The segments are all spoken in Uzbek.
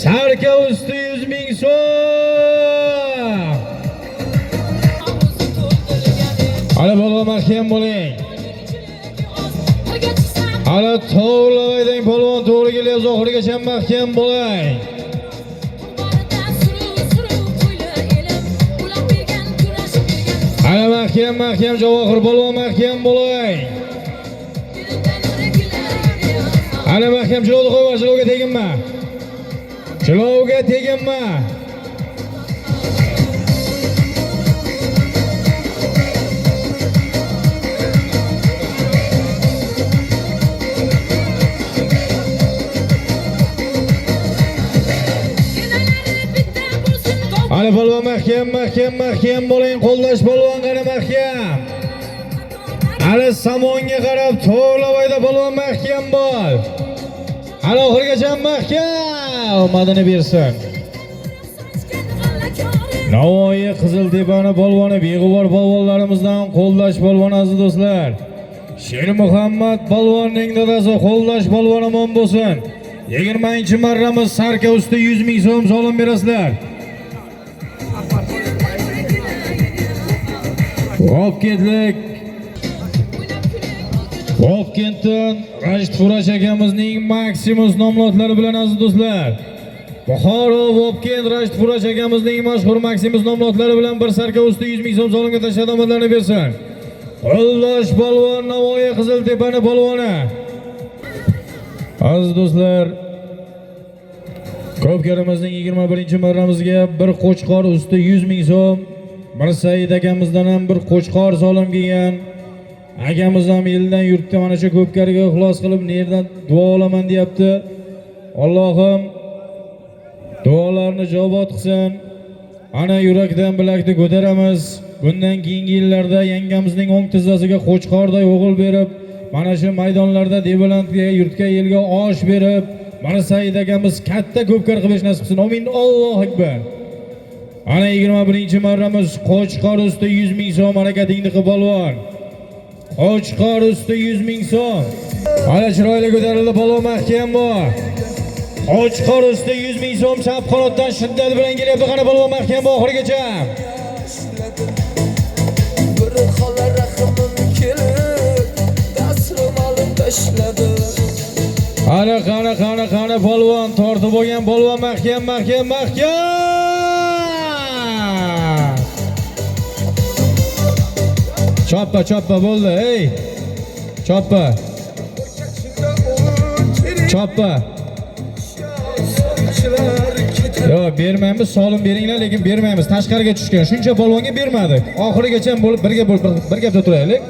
Sarka usti 100 ming so'm. Hali polvon mahkam bo'ling. Hali to'g'rilaydan polvon to'g'ri kelyapsiz, oxirigacha mahkam bo'ling. Hali mahkam Javohir polvon mahkam bo'ling. Hali mahkam chilovni qo'yib, chilovga teginma. Chilovga teginma. Hali polvon mahkam bo'ling, qo'llash polvon qani mahkam. Hali samonga qarab to'g'rilayda polvon mahkam bo'l. Hali oxirigacha mahkam omadini bersin. Navoiy Qiziltepani polvoni beg'ubor polvonlarimizdan qo'llash polvon aziz do'stlar. Sher Muhammad polvonning dadasi qo'llash polvoni mon bo'lsin. 20-marramiz sarka usti 100 ming so'm solim berasizlar. Vobkentdan Rashid Furash akamizning Maximus nomlotlari bilan aziz do'stlar. Buxoro Vobkent Rashid Furash akamizning mashhur Maximus nomlotlari bilan bir sarka usti 100 ming so'm solimga tashlab omadlarini bersin. Qo'llash polvon Navoiy Qiziltepani polvoni. Aziz do'stlar, Ko'pkarimizning 21-marramizga bir qo'chqor usti 100 ming so'm, bir Said akamizdan ham bir qo'chqor solim kelgan. Akamiz ham yildan yurtda mana shu Ko'pkariga ixlos qilib nerdan duo olaman deyapti. Allohim duolarni ijobat qilsin. Ana yurakdan bilakni ko'taramiz. Bundan keyingi yillarda yangamizning o'ng tizzasiga qo'chqorday o'g'il berib, mana shu maydonlarda Debalandga, yurtga, elga osh berib, mana Said akamiz katta Ko'pkar qilish nasib qilsin. Amin. Allohu akbar. Ana 21-marramiz qo'chqor usti 100 ming so'm harakatingni qil polvon. Qo'chqor usti 100 ming so'm. Ana chiroyli ko'tarildi polvon mahkam bo'l. Qo'chqor usti 100 ming so'm chap qanotdan shiddat bilan kelyapti. Qani polvon mahkam bo'l oxirigacha. Bir xola rahmim kelib, dasrim olib tashladi. Qani polvon tortib bo'lgan polvon mahkam. Choppa bo'ldi, ey. Choppa. Yo, bermaymiz, solim beringlar, lekin bermaymiz. Tashqariga tushgan. Shuncha polvonga bermadik. Oxirigacha bo'lib bir gapda turaylik.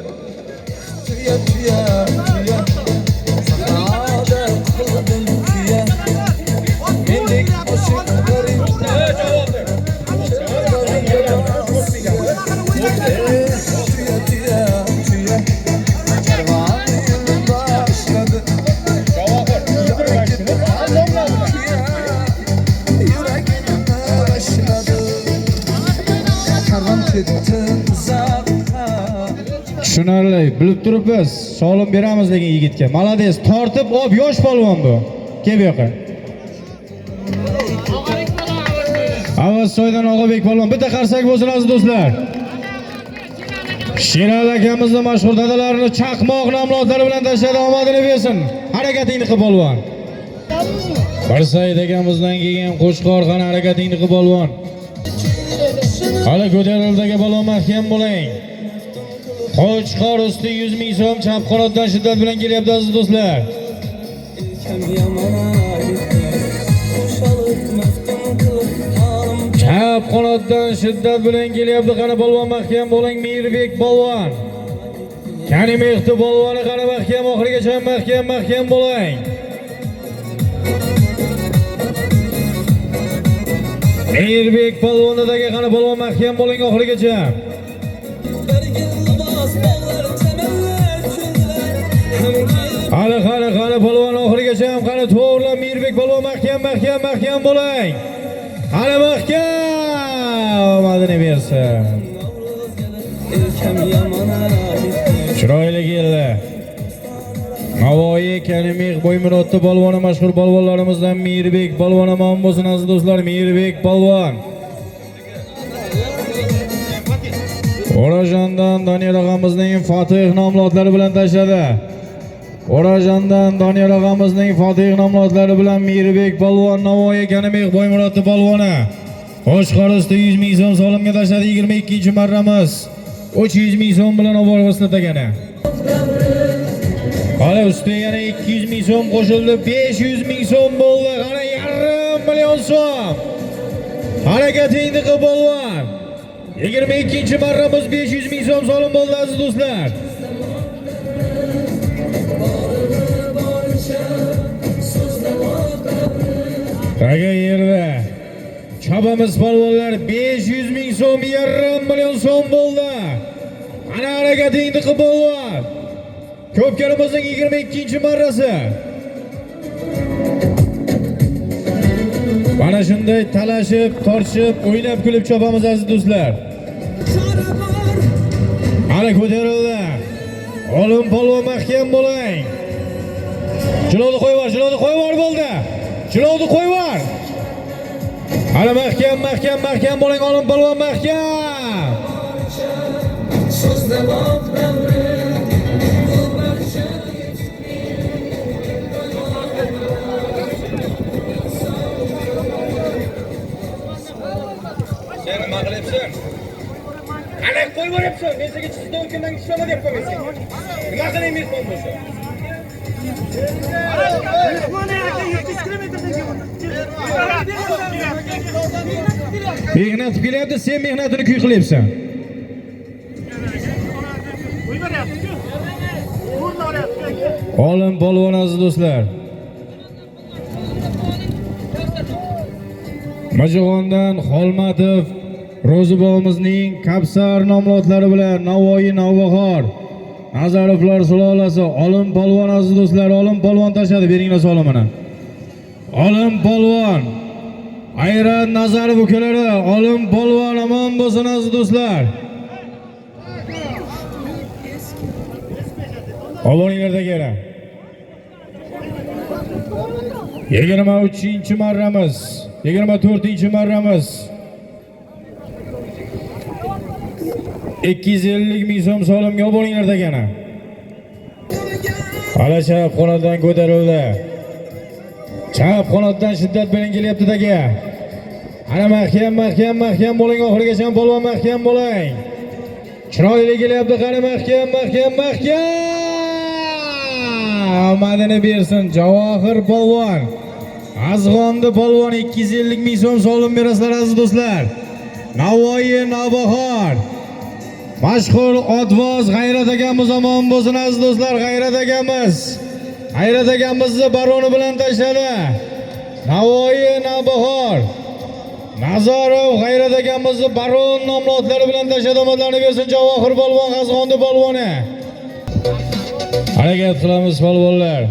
Tushunarli, bilib turibmiz. Solim beramiz degan yigitga. Malades, tortib op, yosh polvon bu. Kel bu yoqqa. Avaz soydan Og'abek polvon. Bitta qarsak bo'lsin aziz do'stlar. Sherali akamizning mashhur dadalarini chaqmoq nomlotlari bilan tashladi, omadini bersin. Harakatingni qil polvon. Bir Said akamizdan kelgan qo'chqor qani harakatingni qil polvon. Hali ko'tarildagi polvon mahkam bo'ling. Qo'chqor usti 100 ming so'm chap qanotdan shiddat bilan kelyapti aziz do'stlar. Chap qanotdan shiddat bilan kelyapti. Qani polvon mahkam bo'ling. Mirbek polvon. Qani Mehdi polvoni qani mahkam, oxirigacha mahkam bo'ling. Mirbek polvonidagi qani polvon mahkam bo'ling oxirigacha. Qani polvon oxirigacha ham qani to'g'rilab Mirbek polvon mahkam bo'ling. Qani mahkam omadini bersin. Chiroyli keldi. Navoiy Karimov Boymurodda polvoni mashhur polvonlarimizdan Mirbek polvon omon bo'lsin aziz do'stlar. Mirbek polvon. Orajondan Doniyor og'amizning Fatih nomlodlari bilan tashladi. Orajondan Doniyor og'amizning Fatih nomlodlari bilan Mirbek polvon Navoiy Karimov Boymurodda polvoni. Qo'shqor usti 100 ming so'm solimga tashladi. 22-marramiz 300 ming so'm bilan oborib Qala ustiga yana 200 ming so'm qo'shildi. 500 ming so'm bo'ldi. Qara yarim million so'm. Harakatingni qil polvon. 22-marramiz 500 ming so'm solim bo'ldi aziz do'stlar. Qaga yerda Chopamiz polvonlar 500 ming so'm, yarim million so'm bo'ldi. Ana harakatingni qil polvon. Ko'pkarimizning 22-marrasi. Mana shunday talashib, tortishib, o'ynab kulib chopamiz aziz do'stlar. Ana ko'tarildi. Olim polvon mahkam bo'ling. Jilovni qo'yvar bo'ldi. Jilovni qo'yvar. Ana mahkam bo'ling, olim polvon mahkam. Nima qilyapsan? Ana qo'yib yuryapsan. Men senga chizdan kundan ishlama deb qo'ymaysan. Nima qilayim mehmon bo'lsa? Mehnat qilyapti, sen mehnatini kuy qilyapsan. Olim polvon aziz do'stlar. Majig'ondan Xolmatov Ro'zibog'imizning Kapsar nomlodlari bilan Navoiy Navbahor Nazarovlar sulolasi olim polvon aziz do'stlar. Olim polvon tashladi, beringlar solimini. Olim polvon Ayrat Nazarov ukalari, olim polvon omon bo'lsin aziz do'stlar. Oboninglarda kera. 23-marramiz, 24-marramiz 250 ming so'm solimga oboninglarda kena. Ala chap qanotdan ko'tarildi. Chap qanotdan shiddat bilan kelyapti daga. Ana mahkam bo'ling, oxirigacha polvon mahkam bo'ling. Chiroyli kelyapti, qani mahkam. Omadini bersin Javohir polvon. Azg'ondi polvon 250 ming so'm solim berasizlar aziz do'stlar. Navoiy Navbahor mashhur otvoz G'ayrat akamiz omon bo'lsin aziz do'stlar. G'ayrat akamizni baroni bilan tashladi. Navoiy Navbahor Nazarov G'ayrat akamizni baron nomlodlari bilan tashladi. Omadlarini bersin Javohir polvon, Azg'ondi polvoni. Harakat qilamiz polvonlar.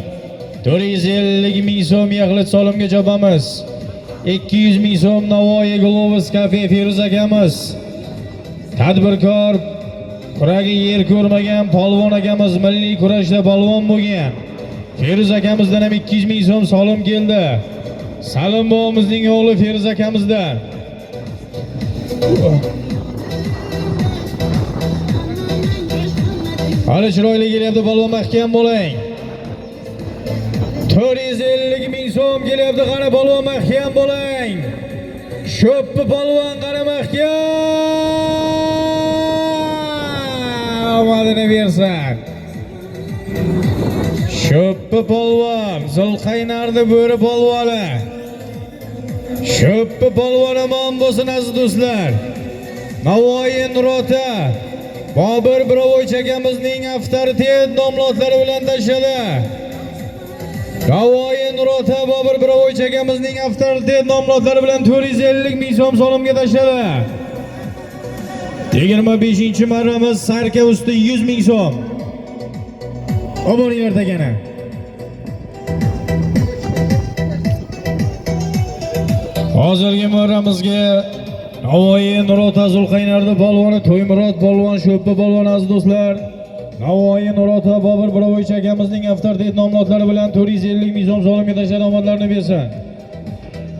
450 ming so'm yaxlit solimga chopamiz. 200 ming so'm Navoiy Globus Cafe Feruz akamiz. Tadbirkor, kuragi yer ko'rmagan polvon akamiz, milliy kurashda polvon bo'lgan. Feruz akamizdan ham 200 ming so'm solim keldi. Salim bobomizning o'g'li Feruz akamizdan. Hali chiroyli kelyapti polvon, mahkam bo'ling. 450 ming so'm kelyapti, qani polvon mahkam bo'ling. Sho'ppi polvon, qani mahkam. Omadini bersin. Sho'ppi polvon, Zulqaynarni bo'ri polvoni. Sho'ppi polvon omon bo'lsin aziz do'stlar. Navoiy Nurota Bobur Birovoy akamizning avtoritet nomlodlari bilan tashladi. Navoiy Nurota Bobur Birovoy akamizning avtoritet nomlodlari bilan 450 ming so'm solimga tashladi. 25-marramiz sarka usti 100 ming so'm. Oboninglarda yana. Hozirgi marramizga Navoiy Nurota Zulqaynarni polvoni, To'ymurod polvon, Sho'ppi polvon aziz do'stlar. Navoiy Nurota Bobur Birovoyich akamizning avtoritet nomlodlari bilan 450 ming so'm solimga tashlab omadlarini bersin.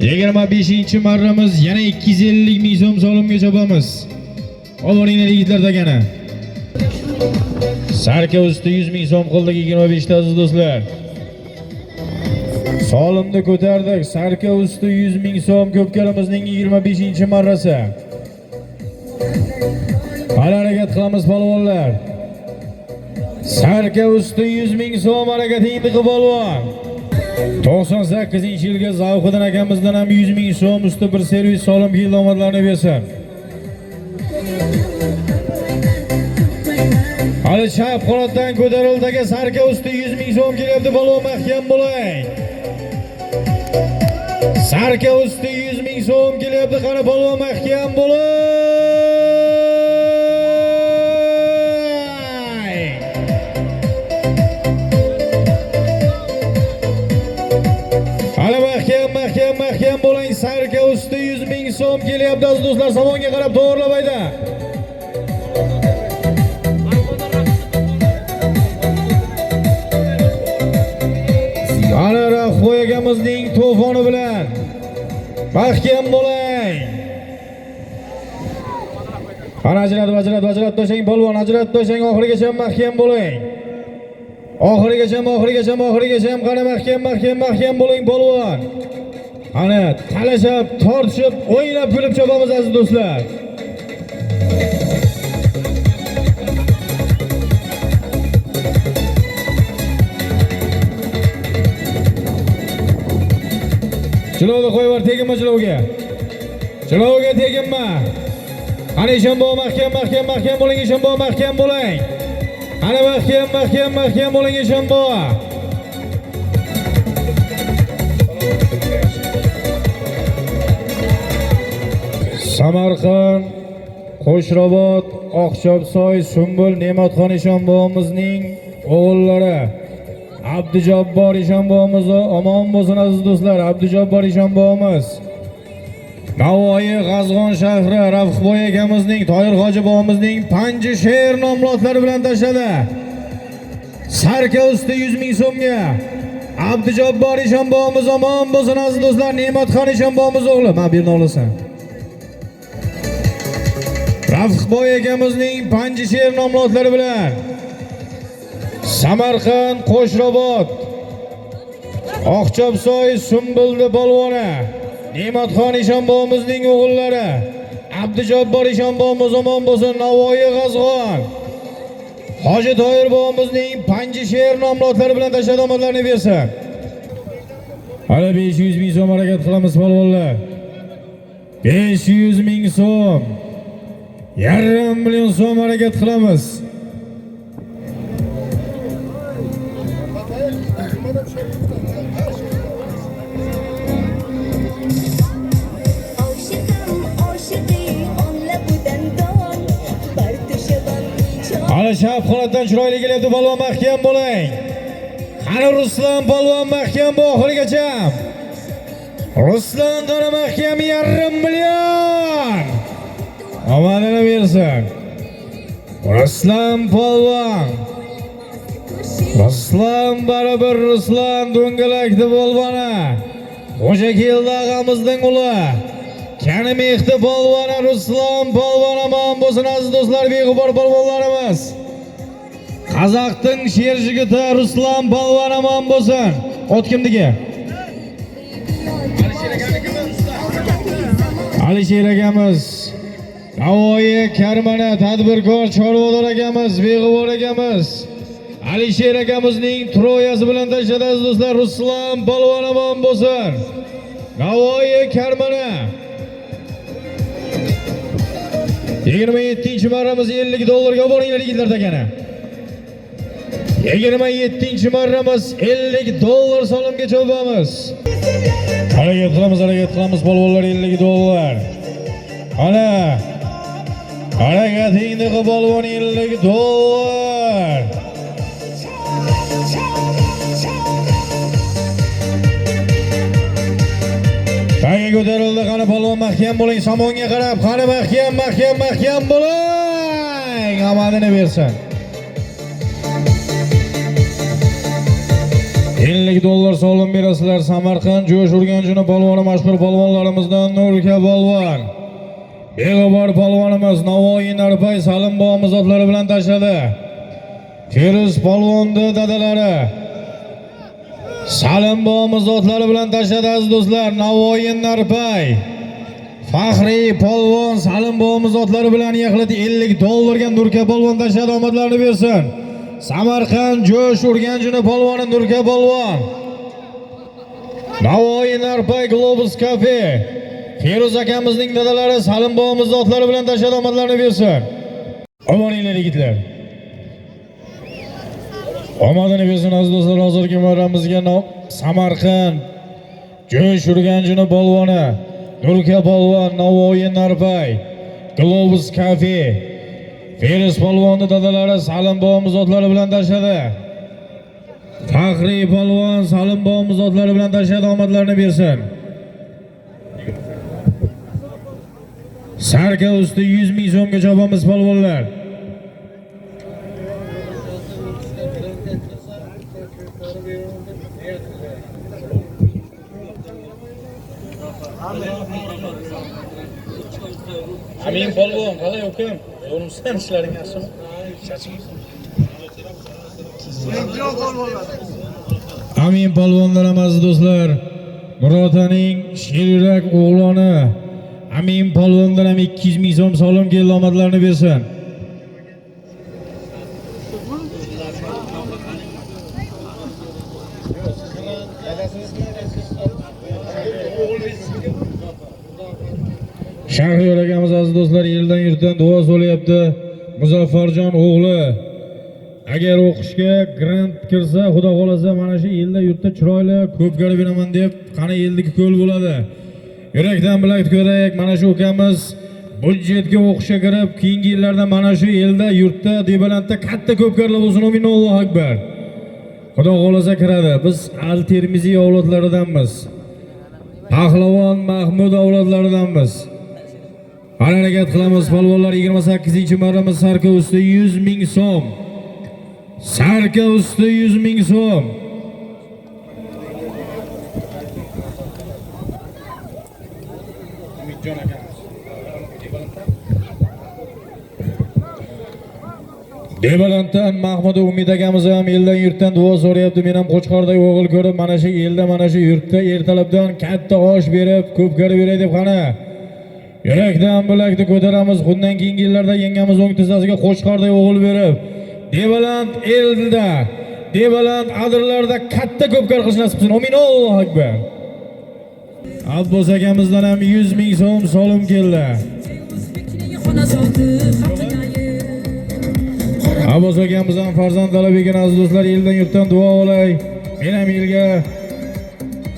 25-marramiz yana 250 ming so'm solimga chopamiz. Ovoringlar yigitlar degani. Sarka usti 100 ming so'm qildik 25 ta aziz do'stlar. Solimni ko'tardik. Sarka usti 100 ming so'm ko'pkarimizning 25-marrasi. Harakat qilamiz polvonlar. Sarka usti 100 ming so'm harakatingni qilib polvon. 98-yilga Zavqiddin akamizdan ham 100 ming so'm usti bir servis solim keldi omadlarini bersin. Hali chap qanotdan ko'tarildagi Sarka usti 100 ming so'm kelyapti polvon, mahkam bo'ling. Sarka usti 100 ming so'm kelyapti, qani polvon mahkam bo'ling. Hali mahkam bo'ling. Sarka usti 100 ming so'm kelyapti aziz do'stlar, samonga qarab to'g'rilab ayda. Ana Rahboy akamizning to'foni bilan mahkam bo'ling. Qani ajrat to'shang polvon, ajrat to'shang, oxirigacha mahkam bo'ling. Oxirigacha qani mahkam bo'ling polvon. Ana talashib, tortishib, o'ynab kulib chopamiz aziz do'stlar. Chilovga qo'yib teginma chilovga. Chilovga teginma. Qani Eshonboy mahkam bo'ling, Eshonboy mahkam bo'ling. Qani mahkam bo'ling Eshonboy. Samarqand, Qo'shrobod, Oqchopsoy, Sumbul Ne'matxon Eshonboyimizning o'g'illari Abdujabbor Eshonboyimiz omon bo'lsin aziz do'stlar. Abdujabbor Eshonboyimiz Navoiy G'azg'on shahri Ravqboy akamizning, Toyir Hoji bobomizning Panjshir nomlodlari bilan tashladi. Sarka usti 100 ming so'mga Abdujabbor Eshonboyimiz omon bo'lsin aziz do'stlar. Ne'matxon Eshonboyimiz o'g'li, mana bu yerni olasan. Ravqboy akamizning Panjshir nomlodlari bilan Samarqand, Qo'shrobod, Oqchopsoy, Sumbuldi polvoni Ne'matxon Eshonboyimizning o'g'illari Abdujabbor Eshonboyimiz omon bo'lsin. Navoiy G'azg'on Hoji Toyir bobomizning Panjshir nomlodlari bilan tashlab omadlarini bersin. Hali 500 ming so'm harakat qilamiz polvonlar. 500 ming so'm. 1,5 million so'm harakat qilamiz. Hali chap qanotdan chiroyli kelyapti polvon, mahkam bo'ling. Qani Ruslan polvon mahkam bo'l oxirigacha. Ruslan qani mahkam 1,5 million. Omadini bersin. Ruslan polvon. Ruslan baribir Ruslan do'ngalakdi polvoni. Xo'ja keldi og'amizning uli. Kanimehdi polvoni Ruslan polvon omon bo'lsin aziz do'stlar, beg'ubor polvonlarimiz. Qozoqning sher yigiti Ruslan polvon omon bo'lsin. Ot kimniki? Alisher akamiz. Navoiy Karmana tadbirkor chorvador akamiz, beg'ubor akamiz. Alisher akamizning troyasi bilan tashladi aziz do'stlar. Ruslan polvon omon bo'lsin. Navoiy Karmana 27-marramiz 50 dollarga boringlar yigitlar degani. 27-marramiz 50 dollar solimga chopamiz. Harakat qilamiz polvonlar, 50 dollar. Ana harakatingni qilib polvon, 50 dollar. Qani ko'tarildi, qani polvon mahkam bo'ling, samonga qarab, qani mahkam bo'ling. Omadini bersin. $50 solim berasizlar. Samarqand Jo'sh Urganchini polvoni mashhur polvonlarimizdan Nurka polvon. Beg'ubor polvonimiz Navoiy Narpay Salim bobomiz zotlari bilan tashladi. Feruz polvonni dadalari Salim bobomiz zotlari bilan tashladi aziz do'stlar. Navoiy Narpay faxriy polvon Salim bobomiz zotlari bilan yiqildi. $50 ga Nurka polvon tashladi, omadlarini bersin. Samarqand Jo'sh Urganchini polvoni Nurka polvon. Navoiy Narpay Globus Cafe Feruz akamizning dadalari Salim bobomiz zotlari bilan tashladi, omadlarini bersin. Omoninglar yigitlar. Omadini bersin aziz do'stlar. Hozirgi marramizga Samarqand Jo'sh Urganchini polvoni Nurka polvon, Navoiy Narpay Globus Cafe Feruz polvonni dadalari Salim bobomiz zotlari bilan tashladi. Faxriy polvon Salim bobomiz zotlari bilan tashladi, omadlarini bersin. Sarka usti 100 ming so'mga chopamiz polvonlar. Amin polvon, qalay ukam? Yo'limsan ishlaring yaxshimi? Amin polvonlar aziz do'stlar. Murotaning Sheryurak o'g'loni Amin polvondan ham 200 ming so'm solim keldi, omadlarini bersin. Shahriyor akamiz aziz do'stlar yildan yurtdan duo so'rayapti. Muzaffarjon o'g'li agar o'qishga grant kirsa, xudo xolasa mana shu yilda yurtda chiroyli ko'pkari beraman deb, qani yildagi ko'l bo'ladi. Yurakdan bilak ko'rak, mana shu ukamiz budjetga o'qishga kirib, keyingi yillarda mana shu yilda yurtda Debalandda katta ko'pkarlar bo'lsin. Amin Allohu akbar. Xudo xolasa kiradi. Biz Al Termiziy avlodlaridanmiz. Pahlavon Mahmud avlodlaridanmiz. Harakat qilamiz polvonlar. 28-marramiz Sarka usti 100 ming so'm. Sarka usti 100 ming so'm. Debalanddan Mahmud Umid akamiz ham yildan yurtdan duo so'rayapti. Men ham Qo'chqordagi o'g'il ko'rib, mana shu yilda mana shu yurtda ertalabdan katta osh berib, ko'pkari beray deb qani. Yurakdan bilakni ko'taramiz. Bundan keyingi yillarda yengamiz o'ng tizzasiga Qo'chqordagi o'g'il berib, Debaland elda, Debaland adirlarda katta ko'pkar qilish nasib qilsin. Amin Allohu akbar. Abbos akamizdan ham 100 ming so'm solim keldi. Abbos akamizdan farzand talab ekan aziz do'stlar, yildan yurtdan duo olay. Men ham yilga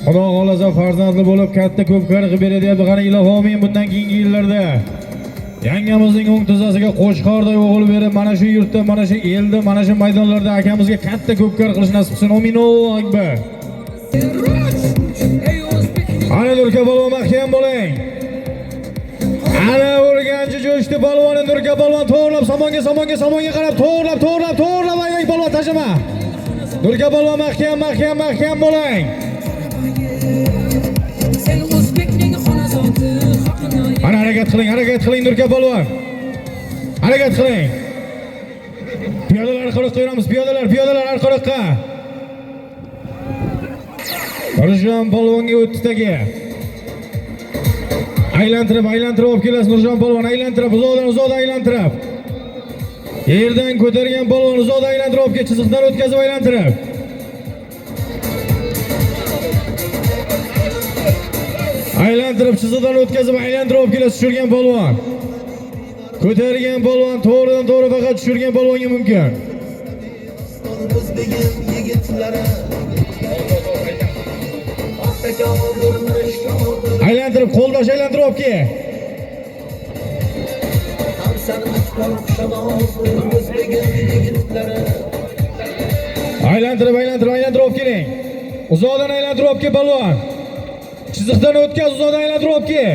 Xudo xolasa farzandli bo'lib katta ko'pkar qilib beradi deb qani ilohi amin. Bundan keyingi yillarda yangamizning o'ng tizzasiga Qo'chqorday o'g'il berib, mana shu yurtda, mana shu elda, mana shu maydonlarda akamizga katta ko'pkar qilish nasib qilsin. Amin Allohu akbar. Ana Nurka polvon mahkam bo'ling. Ana Urganchi Jo'shdi polvoni Nurka polvon to'g'rab somonga qarab to'g'rab aylang polvon tashama. Nurka polvon mahkam bo'ling. Ana harakat qiling Nurka polvon. Harakat qiling. Piyodalar orqaroqqa qo'yamiz, piyodalar orqaroqqa. Nurjon polvonga o'tdi taga. Aylantirib olib kelasiz Nurjon polvon, aylantirib, uzoqdan aylantirib. Yerdan ko'targan polvon uzoqdan aylantirib olib kel, chiziqdan o'tkazib aylantirib. Aylantirib, chiziqdan o'tkazib aylantirib olib kelasiz tushirgan polvon. Ko'targan polvon to'g'ridan-to'g'ri faqat tushirgan polvonga mumkin. Aylantirib, qo'ldosh aylantirib olib kel. Aylantirib olib keling. Uzoqdan aylantirib olib kel polvon. Chiziqdan o'tkaz, uzoqdan aylantirib olib kel.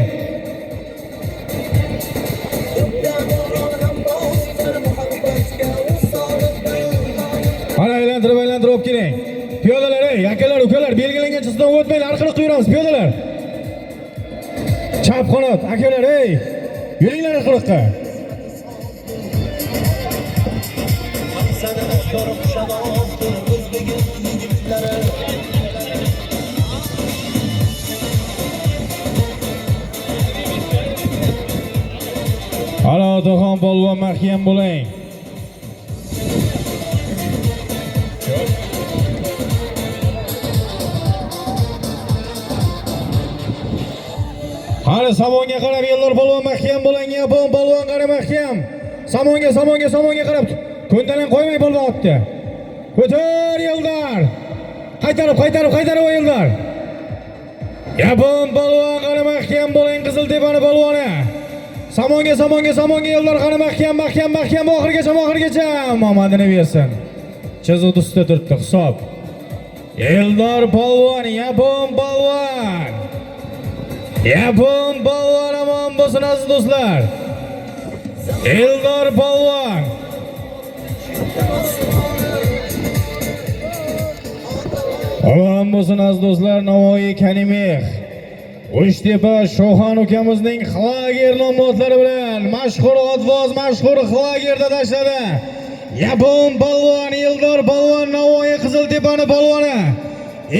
Mana aylantirib olib keling. Piyodalar, ey, akalar, ukalar, belgilangan chiziqdan o'tmanglar, orqaroqqa yuramiz, piyodalar. Chap qanot, akalar, ey, yuringlar orqaroqqa. Alo, Otaxon polvon, mahkam bo'ling. Qani samonga qarab yellar polvon mahkam bo'ling, yapon polvon qani mahkam. Samonga qarab. Ko'ndalan qo'ymay polvon otdi. Ko'tar yellar. Qaytarib yellar. Yapon polvon qani mahkam bo'ling, Qiziltepani polvoni. Samonga yellar qani mahkam oxirigacha omadini bersin. Chiziq ustida turibdi hisob. Eldor polvon, yapon polvon. Yapon polvon omon bo'lsin aziz do'stlar. Eldor polvon. Omon bo'lsin aziz do'stlar, Navoiy Kanimix. Uchtepa Shoxon ukamizning Xlager nomotlari bilan mashhur otvoz, mashhur Xlagerda tashladi. Yapon polvon, Eldor polvon, Navoiy Qiziltepani polvoni.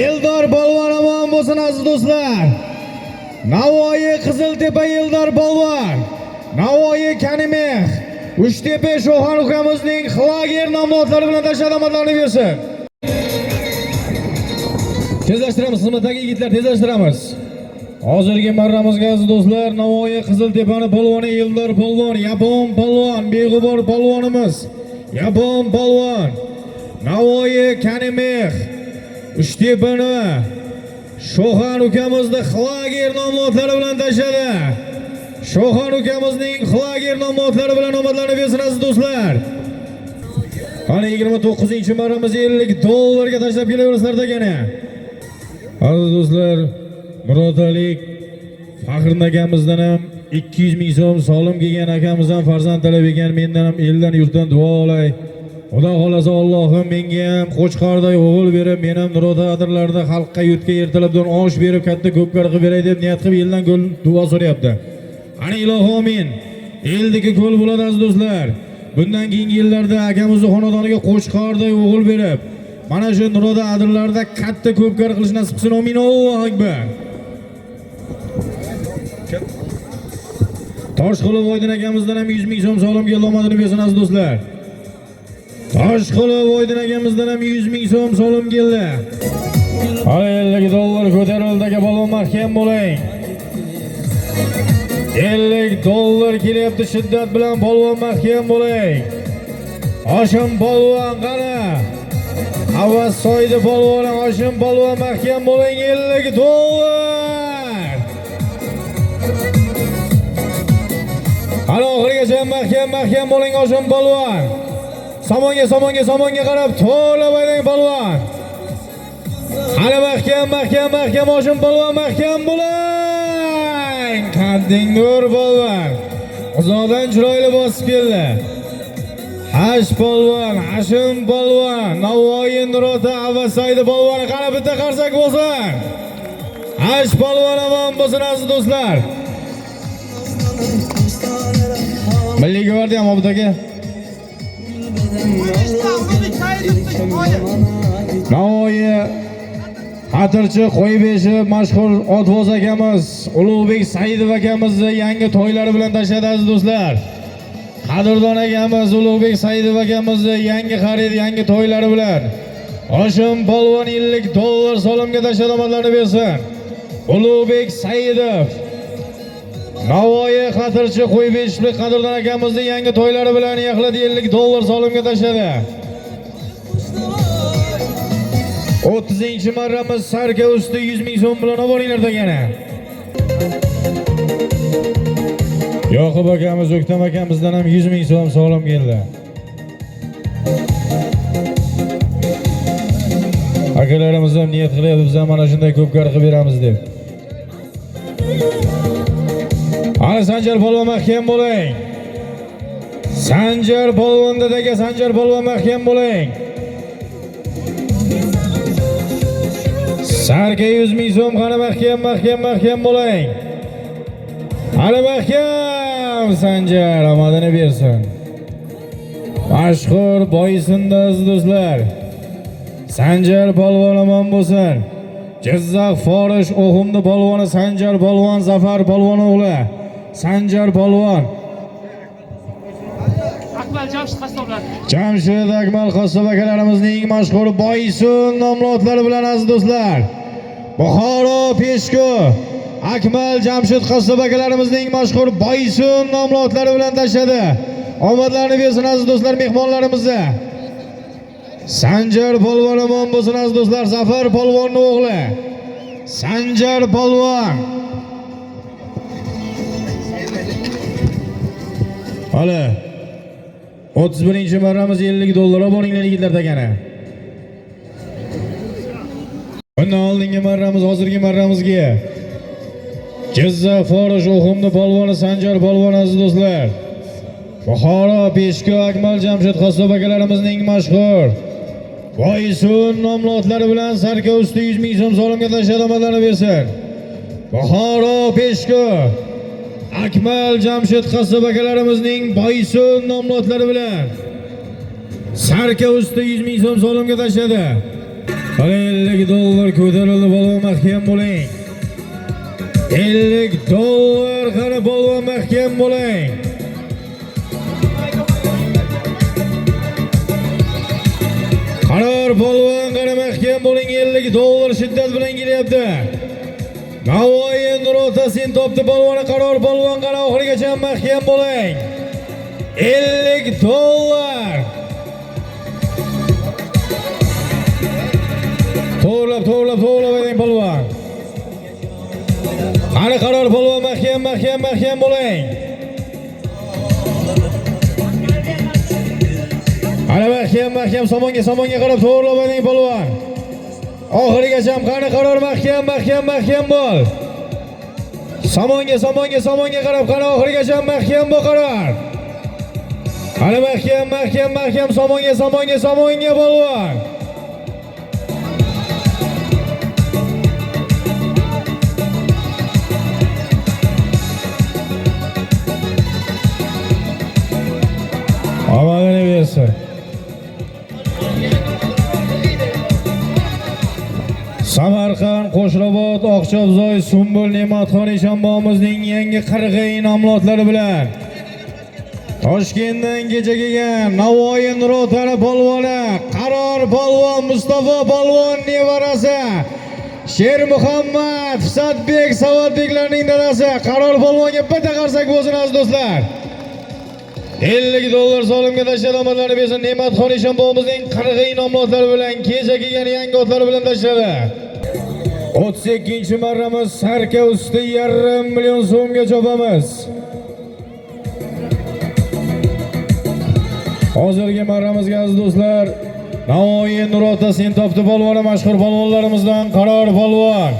Eldor polvon omon bo'lsin aziz do'stlar. Navoiy Qiziltepa Eldor polvon, Navoiy Kanimix, Uchtepa Shoxon ukamizning Xlager nomotlari bilan tashladi, omadlarini bersin. Tezlashtiramiz, xizmatdagi yigitlar, tezlashtiramiz. Hozirgi marramizga aziz do'stlar, Navoiy Qiziltepani polvoni Eldor polvon, Yapon polvon, beg'ubor polvonimiz, Yapon polvon, Navoiy Kanimix, Uchtepani Shoxon ukamizni Xlager nomotlari bilan tashladi. Shoxon ukamizning Xlager nomotlari bilan omadlarini bersin aziz do'stlar. Qani 29-marramiz $50 tashlab kelaverasizlar degani. Aziz do'stlar, Murodalik Faxrin akamizdan ham 200 ming so'm solim kelgan akamizdan farzand talab ekan, mendan ham eldan yurtdan duo olay. Xudo xolasa Allohim menga ham qo'chqorday o'g'il berib, men ham Nurota adirlarda xalqqa yurtga ertalabdan osh berib, katta ko'pkar qilib beray deb niyat qilib eldan duo so'rayapti. Ana ilohi amin. Eldagi ko'l bo'ladi aziz do'stlar. Bundan keyingi yillarda akamizni xonadoniga qo'chqorday o'g'il berib, mana shu Nurota adirlarda katta ko'pkar qilish nasib qilsin. Amin. Allohu akbar. Toshqulov Oydin akamizdan ham 100 ming so'm solim keldi, omadini bersin aziz do'stlar. Toshqulov Oydin akamizdan ham 100 ming so'm solim keldi. $50 ko'tarildi aka, polvon mahkam bo'ling. $50 kelyapti, shiddat bilan polvon mahkam bo'ling. Hoshim polvon qani? Havas soydi polvoni Hoshim polvon mahkam bo'ling. $50. Hali oxirigacha mahkam bo'ling Hoshim polvon. Samonga qarab to'la bo'ling polvon. Hali mahkam Hoshim polvon mahkam bo'ling. Qadding nur polvon. Uzoqdan chiroyli bosib keldi. Hash polvon, Hashim polvon, Navoiy Nurota Avasaydi polvon, qani bitta qarsak bo'lsin. Hash polvon omon bo'lsin aziz do'stlar. Milliy gvardiya Obidagi. Navoiy Xatirchi Qo'ybeshi mashhur otvoz akamiz Ulug'bek Saidov akamizni yangi to'ylari bilan tashladi aziz do'stlar. Qadrdon akamiz Ulug'bek Saidov akamizni yangi xarid, yangi to'ylari bilan Hoshim polvon $50 solimga tashladi, omadlarini bersin. Ulug'bek Saidov, Navoiy Xatirchi Qo'ybeshlik qadrdon akamizni yangi to'ylari bilan yaqladi, $50 solimga tashladi. 30-marramiz sarka usti 100 ming so'm bilan oboringlar degani. Yoqub akamiz, O'ktam akamizdan ham 100 ming so'm solim keldi. Akalarimiz ham niyat qilyapti, biz ham mana shunday ko'pkar qilib beramiz deb. Ana Sanjar polvon mahkam bo'ling. Sanjar polvon dadaka, Sanjar polvon mahkam bo'ling. Sarka 100 ming so'm, qani mahkam bo'ling. Hali mahkam Sanjar omadini bersin. Mashhur boysinda aziz do'stlar. Sanjar polvon omon bo'lsin. Jizzax Forish O'xumni polvoni Sanjar polvon, Zafar polvon o'g'li Sanjar polvon. Akmal Jamshid qassoblar. Jamshid Akmal qassob akalarimizning mashhur boysun nomli otlari bilan aziz do'stlar. Buxoro Peshku Akmal Jamshid qassob akalarimizning mashhur boysun nomli otlari bilan tashladi. Omadlarini bersin aziz do'stlar mehmonlarimizga. Sanjar polvon omon bo'lsin aziz do'stlar. Zafar polvonning o'g'li Sanjar polvon. Hali 31-marramiz $50 bo'linglar yigitlar degani. Bundan oldingi marramiz hozirgi marramizga Jizzax Forish O'xumni polvoni Sanjar polvon aziz do'stlar. Buxoro Peshku Akmal Jamshid qassob akalarimizning mashhur boysun nomli otlari bilan sarka usti 100 ming so'm solimga tashlab omadlarini bersin. Buxoro Peshku Akmal Jamshid qassob akalarimizning boysun nomli otlari bilan sarka usti 100 ming so'm solimga tashladi. $50 ko'tarildi, polvon mahkam bo'ling. $50 qani polvon mahkam bo'ling. Qaror polvon qani mahkam bo'ling. $50 shiddat bilan kelyapti. Navoiy Nurota sen topdi polvoni. Qaror polvon qani oxirigacha mahkam bo'ling. $50. To'g'rilab ayting polvon. Qani qaror polvon mahkam bo'ling. Qani mahkam somonga qarab to'g'rilab ayting polvon. Oxirigacha qani qaror mahkam bo'l. Somonga qarab qani oxirigacha mahkam bo'l qaror. Qani mahkam somonga polvon. Omadini bersin. Samarqand, Qo'shrabot, Oqchobzoy, Sumbul, Ne'matxon Eshonboyimizning yangi qirg'iy nomli otlari bilan Toshkentdan kecha kelgan Navoiy Nurotani polvoni, Qaror polvon, Mustafa polvon nevarasi, Sher Muhammad, Fusatbek, Savodbeklarning dadasi Qaror polvonga bitta qarsak bo'lsin aziz do'stlar. $50 solimga tashlab omadlarini bersin. Ne'matxon Eshonboyimizning qirg'iy nomli otlari bilan kecha kelgan yangi otlari bilan tashladi. 32-marramiz sarka usti $1,5 million so'mga chopamiz. Hozirgi marramizga aziz do'stlar Navoiy Nurota sen topdi polvoni mashhur polvonlarimizdan Qaror polvon.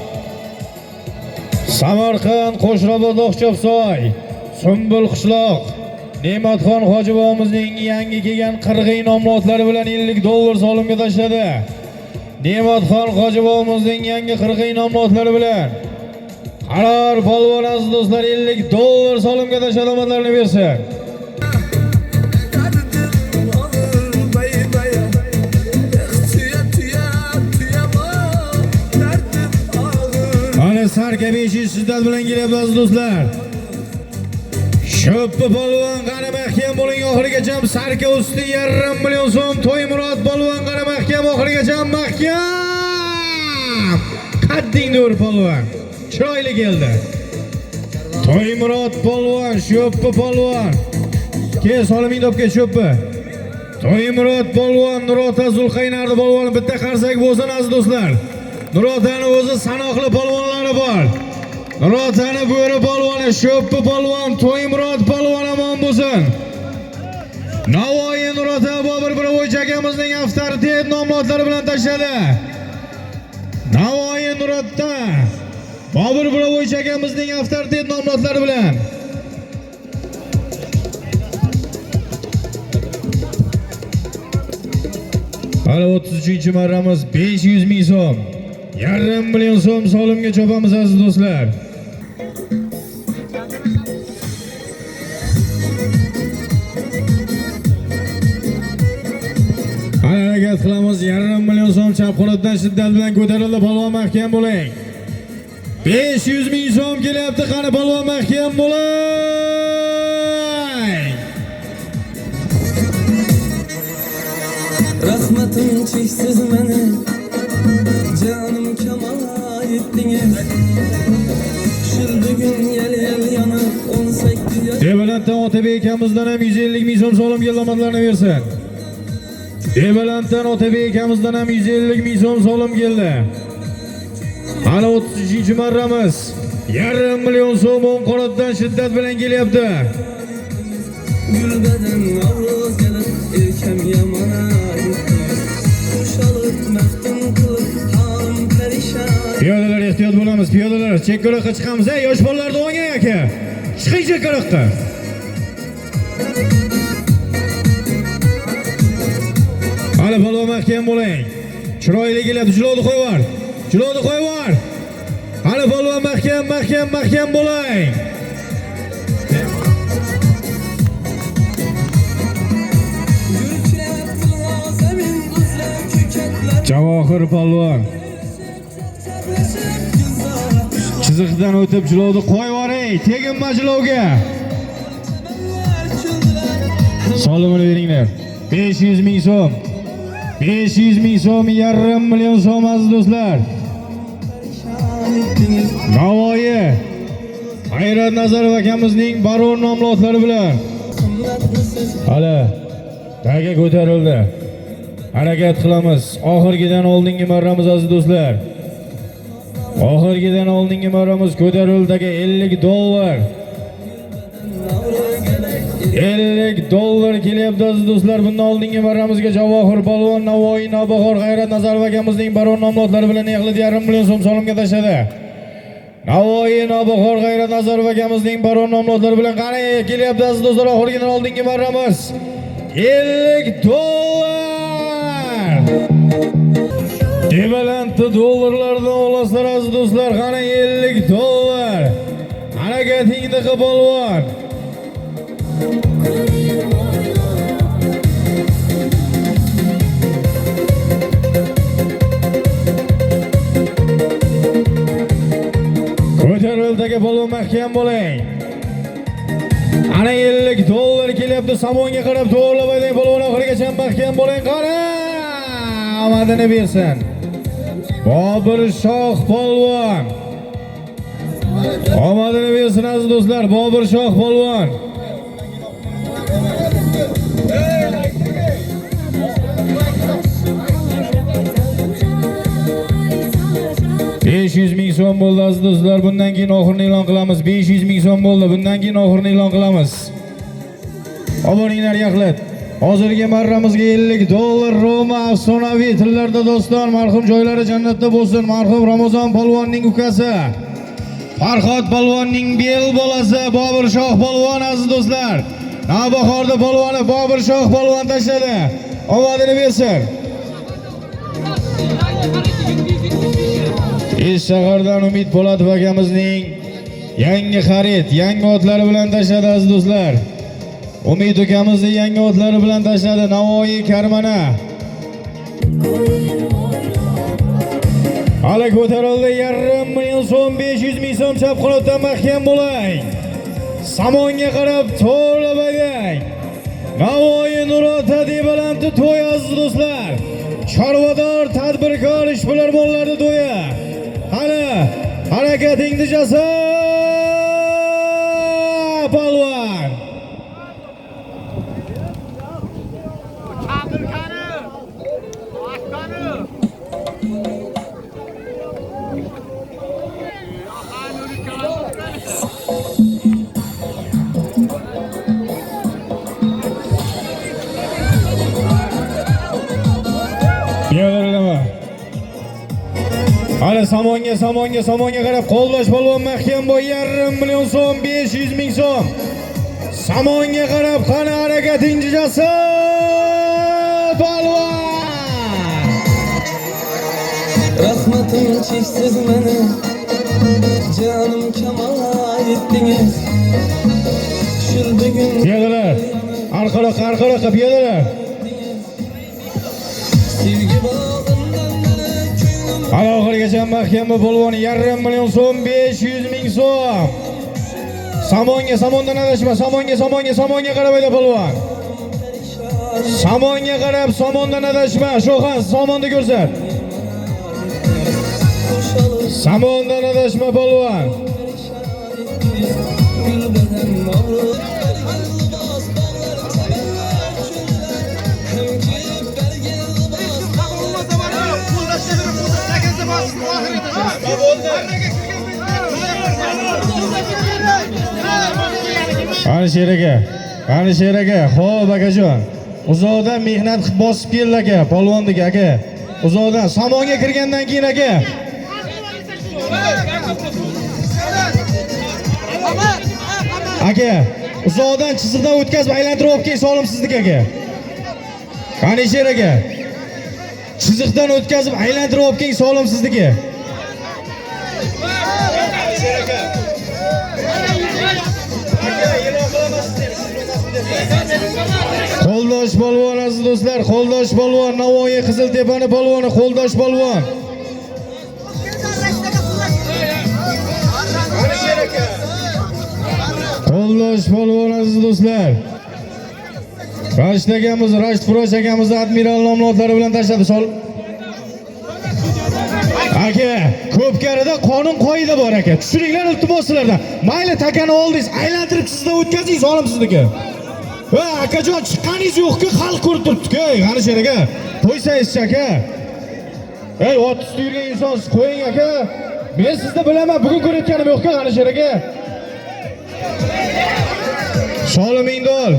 Samarqand, Qo'shrabot, Oqchobzoy, Sumbul qishloq Ne'matxon Hojiboyimizning yangi kelgan qirg'iy nomli otlari bilan $50 solimga tashladi. Ne'matxon Hojiboyimizning yangi qirg'iy nomli otlari bilan Qaror polvon aziz do'stlar $50 solimga tashlab omadlarini bersin. Ana sarka 500 shiddat bilan kelyapti aziz do'stlar. Shoppi polvon qani mahkam bo'ling oxirigacha sarka usti $1,5 million so'm. To'ymurod polvon qani mahkam oxirigacha mahkam. Qadding dur polvon. Chiroyli keldi. To'ymurod polvon, Shoppi polvon. Kel soliming topga Shoppi. To'ymurod polvon, Nurota Zulqaynardi polvon bitta qarsak bo'lsin aziz do'stlar. Nurotani o'zi sanoqli polvonlari bor. Nurotani bo'ri polvoni, Shoppi polvon, To'ymurod polvon omon bo'lsin. Navoiy Nurota Bobur Birovoychi akamizning avtoritet nomli otlari bilan tashladi. Navoiy Nurota Bobur Birovoychi akamizning avtoritet nomli otlari bilan hali 33-marramiz 500 ming so'm. yarim million so'm solimga chopamiz aziz do'stlar. Harakat qilamiz, yarim million so'm chap qo'ldan shiddat bilan ko'tarildi, polvon mahkam bo'ling. 500 ming so'm kelyapti, qani polvon mahkam bo'ling. Rahmetin cheksiz meni canım kamala yetdingiz. Shul bugun yel yanib 18 yosh. Debalanddan Otabek akamizdan ham 150 ming so'm solim keldi, bersin. Debalanddan Otabek akamizdan ham 150 ming so'm solim keldi. Hali 33-marramiz. Yarim million so'm o'ng qo'ldan shiddat bilan kelyapti. Gulbadan Navruz kelib erkam yamana yetdingiz. Ushalib maftun qilib halim perişan. Piyodalar ehtiyot bo'lamiz, piyodalar. Chekkaroqqa chiqamiz, yosh bolalarni o'ngay aka. Chiqing chekkaroqqa. Hali polvon mahkam bo'ling. Chiroyli kelyapti, jilovni qo'yib yubor. Jilovni qo'yib yubor. Hali polvon mahkam bo'ling. Javohir polvon. Chiziqdan o'tib jilovni qo'yib yuboring. Teginma jilovga. Solimini beringlar. 500 ming so'm. 500 ming so'm, yarim million so'm aziz do'stlar. Navoiy Hayrat Nazarov akamizning baron nomli otlari bilan hali taga ko'tarildi. Harakat qilamiz. Oxirgidan oldingi marramiz aziz do'stlar. Oxirgidan oldingi marramiz ko'tarildagi 50 dollar. 50 dollar kelyapti aziz do'stlar. Bundan oldingi marramizga Javohir polvon, Navoiy, Navbahor G'ayrat Nazarov akamizning baron nomli otlari bilan yig'ildi, yarim million so'm solimga tashladi. Navoiy, Navbahor G'ayrat Nazarov akamizning baron nomli otlari bilan qani kelyapti aziz do'stlar. Oxirgidan oldingi marramiz 50 dollar. Debalandda dollarlardan olasizlar aziz do'stlar. Qani 50 dollar. Harakatingni qil polvon. Ko'tarildagi polvon mahkam bo'ling. Ana 50 dollar kelyapti, samonga qarab to'g'rilab ayting polvon, oxirigacha mahkam bo'ling. Qara! Omadini bersin. Bobur Shoh polvon. Omadini bersin aziz do'stlar, Bobur Shoh polvon. $500 ming so'm bo'ldi aziz do'stlar. Bundan keyin oxirini e'lon qilamiz. 500 ming so'm bo'ldi. Bundan keyin oxirini e'lon qilamiz. Obuninglar yaxlit. Hozirgi marramizga 50 dollar Roma afsonaviy tillarda doston, marhum joylari jannatda bo'lsin. Marhum Ramazon polvonning ukasi, Farhod polvonning bel bolasi Bobur Shoh polvon aziz do'stlar. Navbahorda polvoni Bobur Shoh polvon tashladi. Omadini bersin. Shahardan Umid Po'latov akamizning yangi xarid, yangi otlari bilan tashladi aziz do'stlar. Umid akamizning yangi otlari bilan tashladi. Navoiy Karmana. Hali ko'tarildi, yarim million so'm, 500 ming so'm chap qanotdan mahkam bo'ling. Samonga qarab to'g'rilab ayting. Navoiy Nurota Debalandda to'y aziz do'stlar. Chorvador, tadbirkor, ishbilarmonlarning to'yi. Hali harakatingni jasa polvon. Yo'llarlama. Hali samonga qarab qo'llash polvon mahkam bo'y, yarim million so'm, 500 ming so'm. Samonga qarab qani harakatingni jasa polvon. Rahmetin çeksiz meni canım kamala ettiniz. Şul bugün Piyodalar. Arqaroqqa piyodalar. sevgi bağından beri ko'nglim Hali oxirigacha mahkama polvoni 1,5 million so'm, 500 ming so'm. Samondan adashma, samonga qarab polvon. Samonga qarab, samondan adashma. Sho'xan, samonni ko'rsat. boşalıp Samondan adashma polvon. gül beden mağrur. Libas bağlar temeller çöller. Hem kiyip belgeli libas Qani Sher aka. Xo'p akajon. Uzoqdan mehnat qilib bosib keldi aka, polvondek aka. Uzoqdan samonga kirgandan keyin aka. Aka, uzoqdan chiziqdan o'tkazib aylantirib olib kelsa olimsizlik aka. Qani Sher aka. Chiziqdan o'tkazib aylantirib olib kelsa olimsizligi. Qo'ldosh polvon aziz do'stlar, qo'ldosh polvon, Navoiy Qiziltepani polvoni, qo'ldosh polvon. Qo'ldosh polvon aziz do'stlar. Rashid akamiz, Rashid Furosh akamiz admiral nomlodlari bilan tashladi. Aka, ko'pkarida qonun qoida bor aka. Tushuringlar iltimos sizlardan. Mayli takani oldingiz, aylantirib sizdan o'tkazingiz olimsizniki. Va akajon chiqqaningiz yo'q-ku, xalq ko'rib turibdi-ku. Qani Sher aka, qo'ysangiz aka. Ey, ot ustida yurgan insonsiz, qo'ying aka. Men sizni bilaman, bugun ko'rayotganim yo'q-ku, Qani Sher aka. Sholimingdol.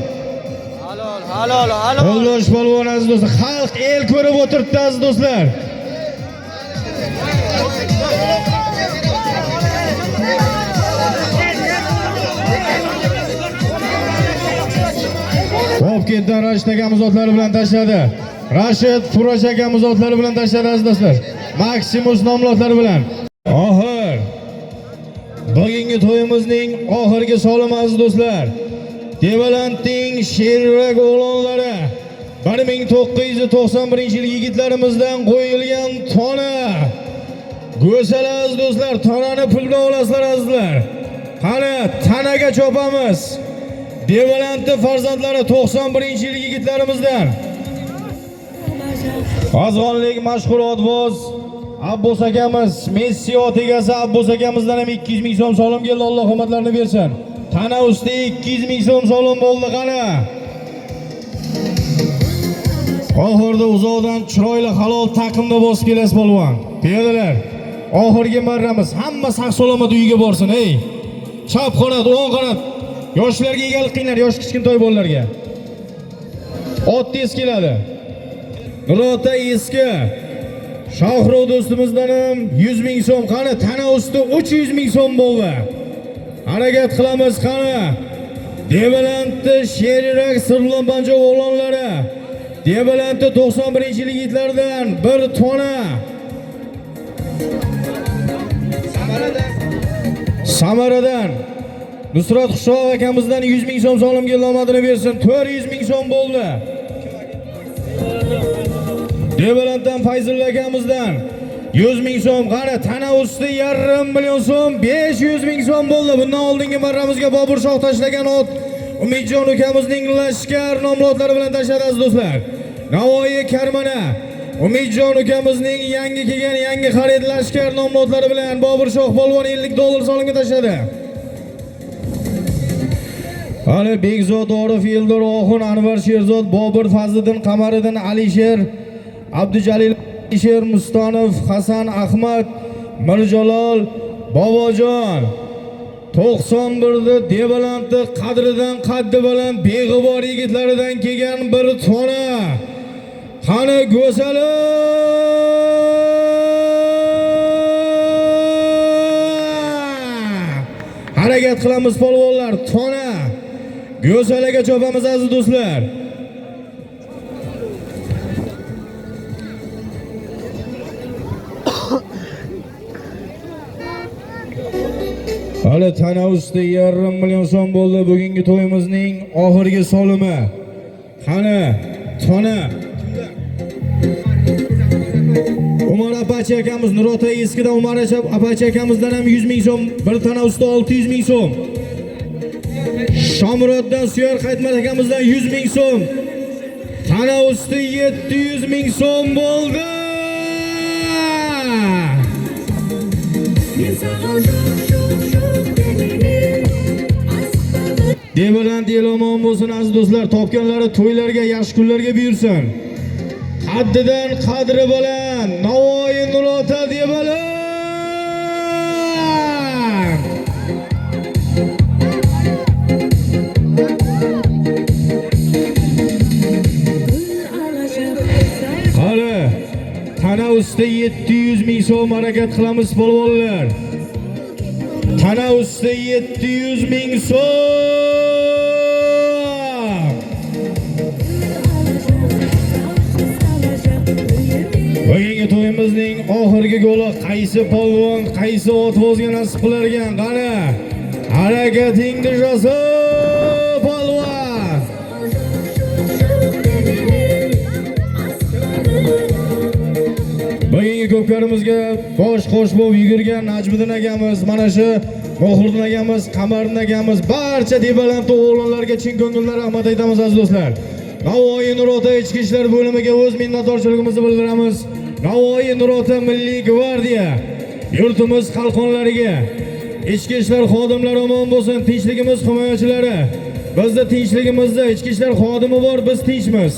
Halol. Qo'ldosh polvon aziz do'stlar, xalq el ko'rib o'tiribdi aziz do'stlar. To'pkentdan Rashid akamiz otlari bilan tashladi. Rashid Furosh akamiz otlari bilan tashladi aziz do'stlar. Maksimus nomlodlari bilan. Oxir. Bugungi to'yimizning oxirgi solimi aziz do'stlar. Devalandning Sherrak o'g'lonlari 1991-yil yigitlarimizdan qo'yilgan tona. Go'sal aziz do'stlar, tonani pulga olasizlar azizlar. Qani tanaga chopamiz. Devalandning farzandlari 91-yil yigitlarimizdan. Azg'onlik mashhur otvoz Abbos akamiz, Messi ot egasi Abbos akamizdan ham 200 ming so'm solim keldi, Alloh hurmatlarini bersin. Tana usti 200 ming so'm solim bo'ldi qani. Oxirda uzoqdan chiroyli halol taqimda bosib kelasiz polvon. Piyodalar, oxirgi marramiz hamma saq-salomat uyiga borsin, ey. Chap qanot, o'ng qanot. Yoshlarga egalik qilinglar, yosh kichkintoy bolalarga. Ot tez keladi. Nurota eski Shohro do'stimizdan ham 100 ming so'm, qani tana usti 300 ming so'm bo'ldi. Harakat qilamiz qani. Devalandni Sherrak Sirlonbanjo o'g'lonlari. Devalandni 91-yil yigitlardan bir tona. Samaradan Nusrat Xushov akamizdan 100 ming so'm solim keldi, omadini bersin. 400 ming so'm bo'ldi. Devalanddan Fayzulla akamizdan 100 ming so'm, qani tana usti 1,5 million so'm, 500 ming so'm bo'ldi. Bundan oldingi marramizga Bobur Shoh tashlagan ot Umidjon akamizning lashkar nomlodlari bilan tashladi aziz do'stlar. Navoiy Karmana Umidjon akamizning yangi kelgan yangi xarid lashkar nomlodlari bilan Bobur Shoh polvon $50 solimga tashladi. Hali Bekzod Orif, Eldor Oxun, Anvar Sherzod, Bobur Fazliddin, Qamariddin, Alisher, Abdujalil, Alisher Mustonov, Hasan Ahmad, Mirjalol, Bobojon 91da Devalandni qadridan qaddi bilan beg'ubor yigitlaridan kelgan bir tona. Qani go'sali harakat qilamiz polvonlar, tona go'salaga chopamiz aziz do'stlar. Hali tana usti 1,5 million so'm bo'ldi bugungi to'yimizning oxirgi solimi. Qani, tona. Umar Apache akamiz Nurota eskida Umar Apache akamizdan ham 100 ming so'm, bir tana usti 600 ming so'm. Shomuroddan Suyar Qaytmat akamizdan 100 ming so'm. Tana usti 700 ming so'm bo'ldi. Devalan delomon bo'lsin aziz do'stlar, topganlari to'ylarga, yaxshi kunlarga buyursin. Qaddidan qadri bilan Navoiy Nurota devalan. Hali tana usti 700 ming so'm harakat qilamiz polvonlar. Tana usti 700 ming so'm. Bugungi to'yimizning oxirgi goli qaysi polvon, qaysi ot o'zga nasib qilargan? Qani, harakatingni jasa polvon. Bugungi ko'pkarimizga bosh qo'sh bo'lib yugurgan Najmiddin akamiz, mana shu Mohurdin akamiz, Qamariddin akamiz, barcha debalant o'g'lonlarga chin ko'ngildan rahmat aytamiz aziz do'stlar. Navoiy Nurota ichki ishlar bo'limiga o'z minnatdorchiligimizni bildiramiz. Navoiy Nurota Milliy gvardiya yurtimiz qalqonlariga, ichki ishlar xodimlari omon bo'lsin, tinchligimiz himoyachilari. Bizda tinchligimizda ichki ishlar xodimi bor, biz tinchmiz.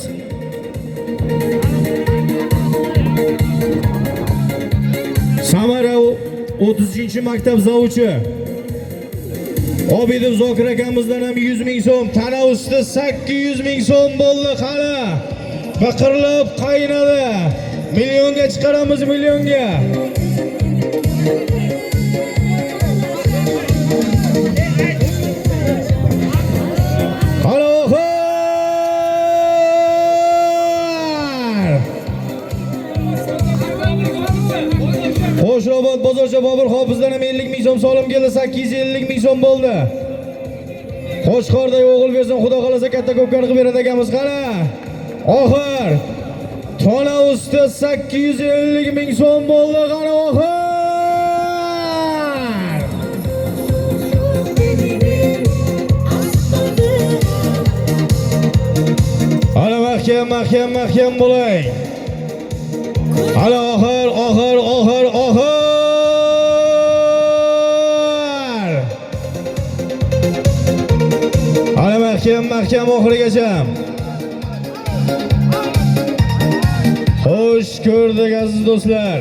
Samara 30-maktab zavuchi Obidov Zokir akamizdan ham 100 ming so'm, tana usti 800 ming so'm bo'ldi. Qani, baqirlab qaynadi. Millionga chiqaramiz, millionga. Qani Qo'shrobod bozorcha Bobur Hofizdan ham 50 ming so'm solim keldi, 850 ming so'm bo'ldi. Qo'shqorday o'g'il bersin, Xudo xolasa katta ko'pkar qilib beradi akamiz. Qani, oxir tona usti 850 ming so'm bo'ldi. Qani, oxir hali mahkam bo'ling. Hali oxir. Hali mahkam oxirigacha. Xo'sh ko'rdik aziz do'stlar.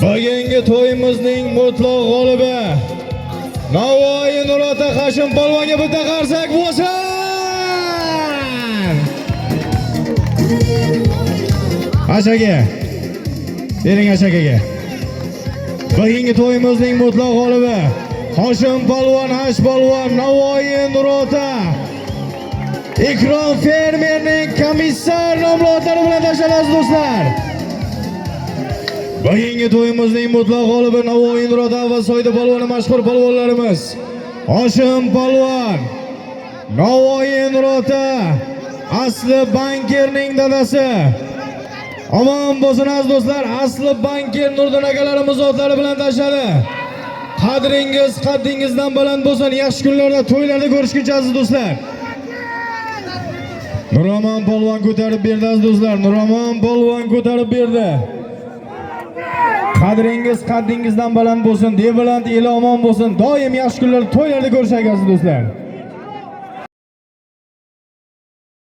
Bugungi to'yimizning mutlaq g'olibi Navoiy Nurota Hashim polvonga bitta qarsak bo'lsin. Ashaga. Bering Ashakaga. Bugungi to'yimizning mutlaq g'olibi Hashim polvon, Hash polvon, Navoiy Nurota Ikrom fermerning komissar nomlari bilan tashlamiz do'stlar. Bugungi to'yimizning mutlaq g'olibi Navoiy Nurota va Soyda polvoni mashhur polvonlarimiz Hashim polvon, Navoiy Nurota asli bankirning dadasi. Omon bo'lsin aziz do'stlar, asli bankir Nurdin akalarimiz zotlari bilan tashladi. Qadringiz qaddingizdan baland bo'lsin, yaxshi kunlarda, to'ylarda ko'rishguncha aziz do'stlar. Nuromon polvon ko'tarib berdi aziz do'stlar. Nuromon polvon ko'tarib berdi. Qadringiz qaddingizdan baland bo'lsin, debaland eli omon bo'lsin. Doim yaxshi kunlarda, to'ylarda ko'rishaylik aziz do'stlar.